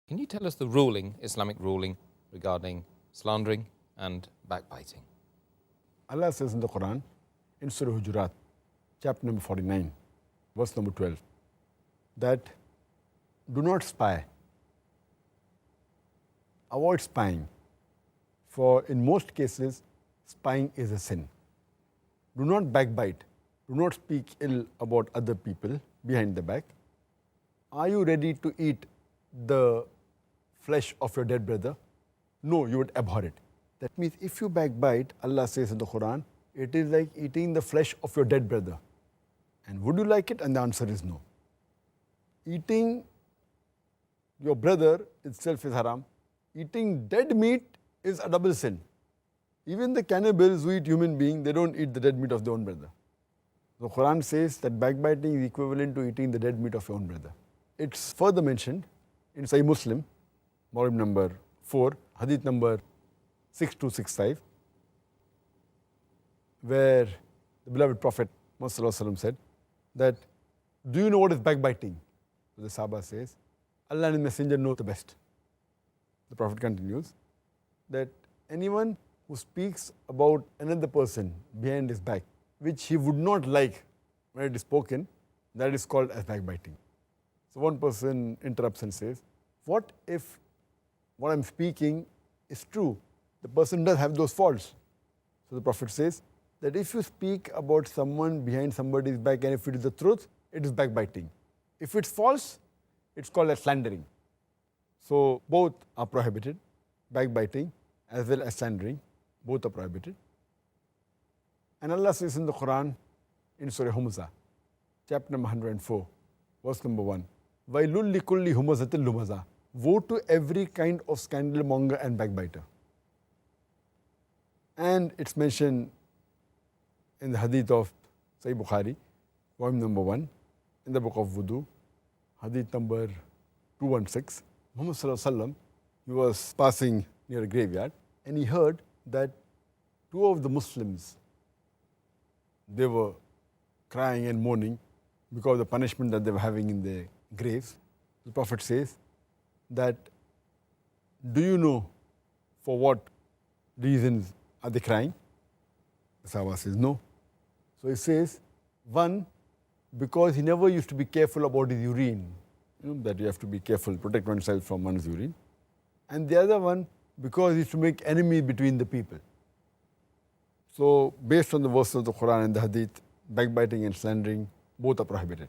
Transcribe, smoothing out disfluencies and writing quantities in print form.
Can you tell us the ruling, Islamic ruling, regarding slandering and backbiting? Allah says in the Quran, in Surah Hoyorat, chapter number 49, verse number 12, that do not spy. Avoid spying, for in most cases, spying is a sin. Do not backbite. Do not speak ill about other people behind the back. Are you ready to eat the flesh of your dead brother? No, you would abhor it. That means if you backbite, Allah says in the Quran, it is like eating the flesh of your dead brother. And would you like it? And the answer is no. Eating your brother itself is haram. Eating dead meat is a double sin. Even the cannibals who eat human beings, they don't eat the dead meat of their own brother. The Quran says that backbiting is equivalent to eating the dead meat of your own brother. It's further mentioned in Sahih Muslim, volume number 4, hadith number 6265, where the beloved Prophet Muhammad said that, do you know what is backbiting? The Sahaba says, Allah and His Messenger know the best. The Prophet continues that anyone who speaks about another person behind his back, which he would not like when it is spoken, that is called as backbiting. So one person interrupts and says, what if what I'm speaking is true? The person does have those faults. So the Prophet says that if you speak about someone behind somebody's back and if it is the truth, it is backbiting. If it's false, it's called as slandering. So both are prohibited, backbiting as well as slandering, both are prohibited. And Allah says in the Quran, in Surah Humza, chapter number 104, verse number 1, وَيْلُلْ لِكُلِّ هُمَزَةٍ لُمَزَةٍ. Woe to every kind of scandal monger and backbiter. And it's mentioned in the hadith of Sahih Bukhari, volume number 1, in the book of Wudu, hadith number 216. Muhammad Sallallahu Alaihi Wasallam, he was passing near a graveyard and he heard that two of the Muslims, they were crying and mourning because of the punishment that they were having in their graves. The Prophet says that, do you know for what reasons are they crying? The Sahaba says, no. So he says, one, because he never used to be careful about his urine. You know, that you have to be careful, protect oneself from one's urine. And the other one, because he used to make enemies between the people. So based on the verses of the Quran and the Hadith, backbiting and slandering, both are prohibited.